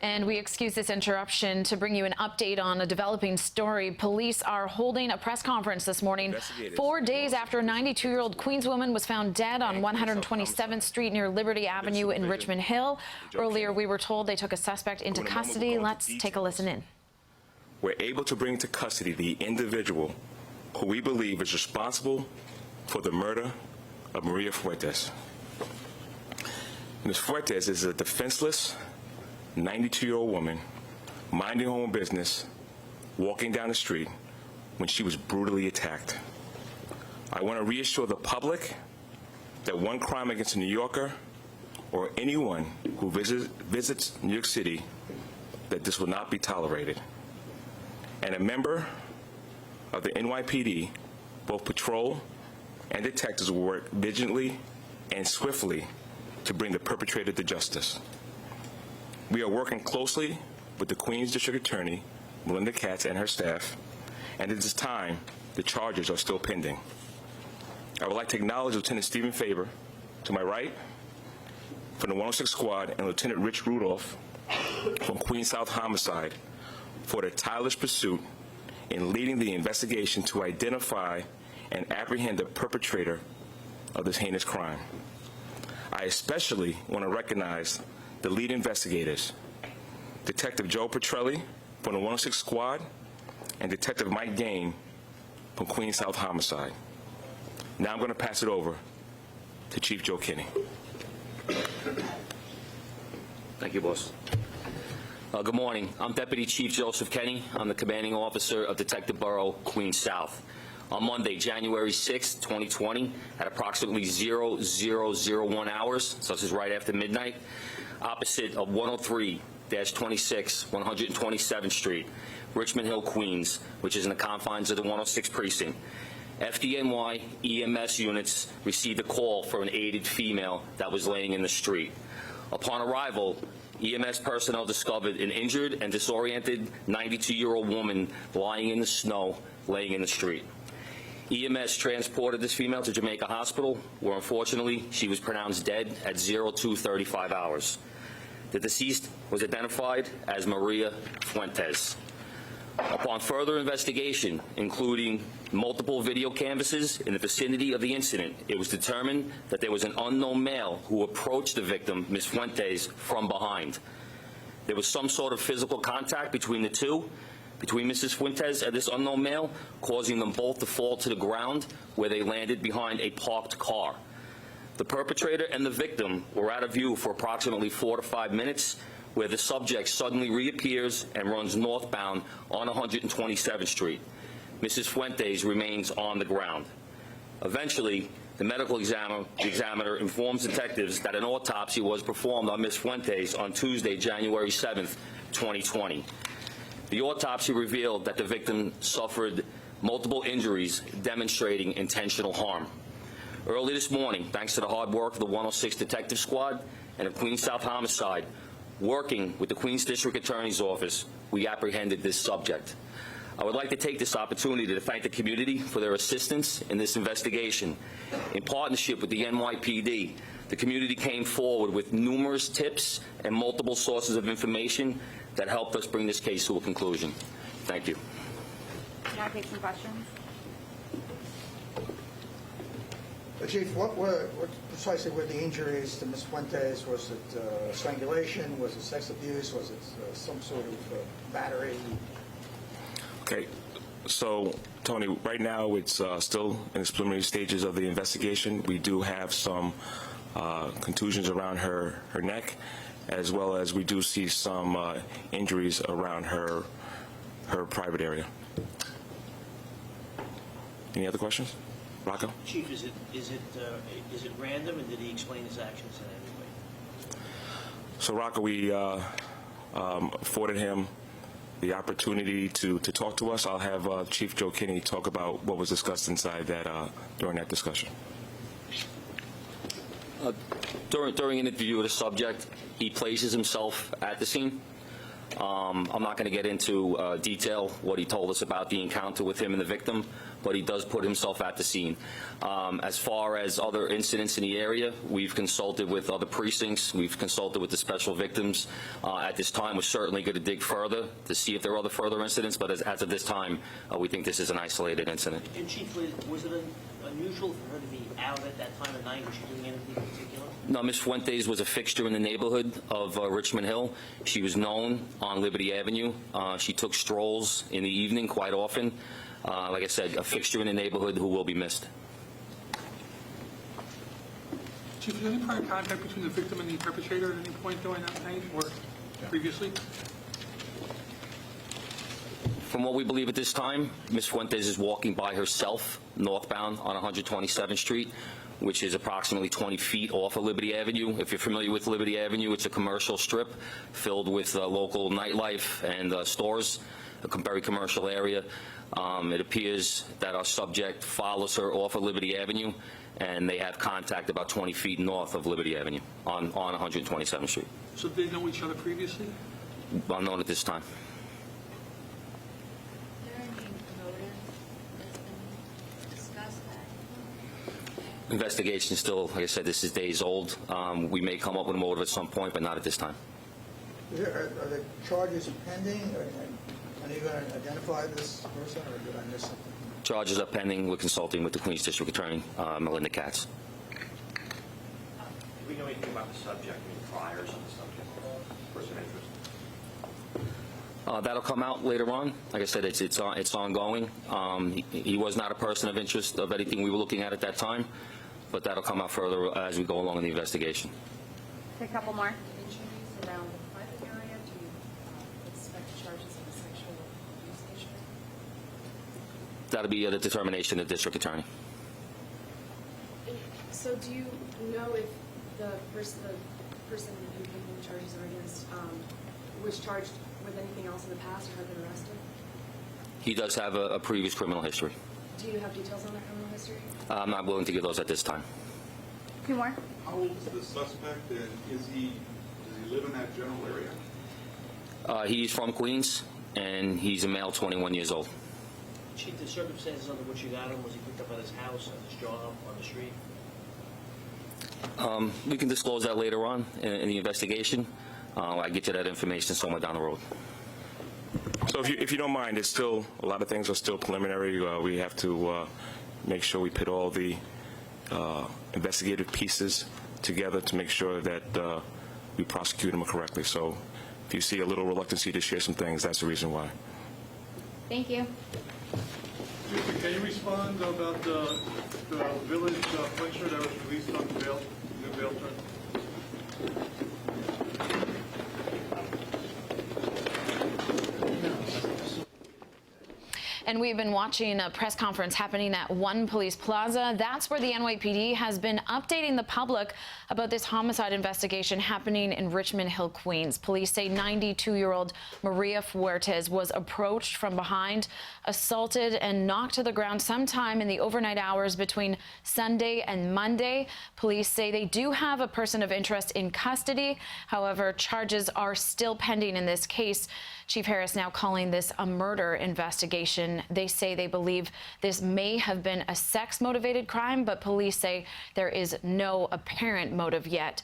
And we excuse this interruption to bring you an update on a developing story. Police are holding a press conference this morning 4 days after a 92-year-old Queens woman was found dead on 127th Street near Liberty Avenue in Richmond Hill. Earlier, we were told they took a suspect into custody. Let's take a listen in. We're able to bring to custody the individual who we believe is responsible for the murder of Maria Fuentes. Ms. Fuentes is a defenseless 92-year-old woman minding her own business, walking down the street when she was brutally attacked. I want to reassure the public that one crime against a New Yorker or anyone who visits New York City, that this will not be tolerated. And a member of the NYPD, both patrol and detectives, will work vigilantly and swiftly to bring the perpetrator to justice. We are working closely with the Queens District Attorney, Melinda Katz, and her staff, and at this time, the charges are still pending. I would like to acknowledge Lieutenant Stephen Faber, to my right, from the 106 Squad, and Lieutenant Rich Rudolph from Queens South Homicide for their tireless pursuit in leading the investigation to identify and apprehend the perpetrator of this heinous crime. I especially want to recognize the lead investigators, Detective Joe Petrelli from the 106 Squad and Detective Mike Gain from Queens South Homicide. Now I'm going to pass it over to Chief Joe Kinney. Thank you, boss. Good morning. I'm Deputy Chief Joseph Kenny. I'm the commanding officer of Detective Bureau, Queens South. On Monday, January 6, 2020, at approximately 0001 hours, such as right after midnight, opposite of 103-26 127th Street, Richmond Hill, Queens, which is in the confines of the 106 precinct, FDNY EMS units received a call for an aided female that was laying in the street. Upon arrival, EMS personnel discovered an injured and disoriented 92-year-old woman lying in the snow, laying in the street. EMS transported this female to Jamaica Hospital, where unfortunately she was pronounced dead at 02:35 hours. The deceased was identified as Maria Fuentes. Upon further investigation, including multiple video canvases in the vicinity of the incident, it was determined that there was an unknown male who approached the victim, Ms. Fuentes, from behind. There was some sort of physical contact between the two, between Mrs. Fuentes and this unknown male, causing them both to fall to the ground, where they landed behind a parked car. The perpetrator and the victim were out of view for approximately 4 to 5 minutes, where the subject suddenly reappears and runs northbound on 127th Street. Mrs. Fuentes remains on the ground. Eventually, the medical examiner informs detectives that an autopsy was performed on Ms. Fuentes on Tuesday, January 7th, 2020. The autopsy revealed that the victim suffered multiple injuries demonstrating intentional harm. Early this morning, thanks to the hard work of the 106 Detective Squad and the Queens South Homicide, working with the Queens District Attorney's Office, we apprehended this subject. I would like to take this opportunity to thank the community for their assistance in this investigation. In partnership with the NYPD, the community came forward with numerous tips and multiple sources of information that helped us bring this case to a conclusion. Thank you. Can I take some questions? Chief, what precisely were the injuries to Ms. Fuentes? Was it strangulation? Was it sex abuse? Was it some sort of battery? Okay, so Tony, right now it's still in its preliminary stages of the investigation. We do have some contusions around her neck, as well as we do see some injuries around her private area. Any other questions? Rocco? Chief, is it random, and did he explain his actions in any way? So Rocco, we afforded him the opportunity to talk to us. I'll have Chief Joe Kinney talk about what was discussed inside that during that discussion. During an interview with the subject, he places himself at the scene. I'm not going to get into detail what he told us about the encounter with him and the victim, but he does put himself at the scene. As far as other incidents in the area, we've consulted with other precincts. We've consulted with the special victims. At this time, we're certainly going to dig further to see if there are other further incidents, but as of this time, we think this is an isolated incident. And Chief, was it unusual for her to be out at that time of night? Was she doing anything in particular? No, Ms. Fuentes was a fixture in the neighborhood of Richmond Hill. She was known on Liberty Avenue. She took strolls in the evening quite often. Like I said, a fixture in the neighborhood who will be missed. Chief, was there any prior contact between the victim and the perpetrator at any point during that night or previously? From what we believe at this time, Ms. Fuentes is walking by herself northbound on 127th Street, which is approximately 20 feet off of Liberty Avenue. If you're familiar with Liberty Avenue, it's a commercial strip filled with local nightlife and stores, a very commercial area. It appears that our subject follows her off of Liberty Avenue, and they have contact about 20 feet north of Liberty Avenue on 127th Street. So did they know each other previously? Unknown at this time. Is there any motive that's been discussed that? Investigation still, like I said, this is days old. We may come up with a motive at some point, but not at this time. Are the charges pending? Are you going to identify this person, or did I miss something? Charges are pending. We're consulting with the Queens District Attorney, Melinda Katz. Do we know anything about the subject, priors on the subject, person interest? That'll come out later on. Like I said, it's ongoing. He was not a person of interest of anything we were looking at that time, but that'll come out further as we go along in the investigation. Take a couple more. Injuries around the private area? Do you expect charges of sexual abuse nature? That'll be the determination of the District Attorney. So do you know if the person who charges are against was charged with anything else in the past or have been arrested? He does have a previous criminal history. Do you have details on that criminal history? I'm not willing to give those at this time. Two more. How old is the suspect, and does he live in that general area? He's from Queens, and he's a male, 21 years old. Chief, the circumstances under which you got him, was he picked up at his house, at his job, on the street? We can disclose that later on in the investigation. I get you that information somewhere down the road. So if you don't mind, it's still, a lot of things are still preliminary. We have to make sure we put all the investigative pieces together to make sure that we prosecute them correctly. So if you see a little reluctancy to share some things, that's the reason why. Thank you. Chief, can you respond about the village picture that was released on bail, the bail term? And we've been watching a press conference happening at One Police Plaza. That's where the NYPD has been updating the public about this homicide investigation happening in Richmond Hill, Queens. Police say 92-year-old Maria Fuertes was approached from behind, assaulted and knocked to the ground sometime in the overnight hours between Sunday and Monday. Police say they do have a person of interest in custody. However, charges are still pending in this case. Chief Harris now calling this a murder investigation. They say they believe this may have been a sex-motivated crime, but police say there is no apparent motive yet.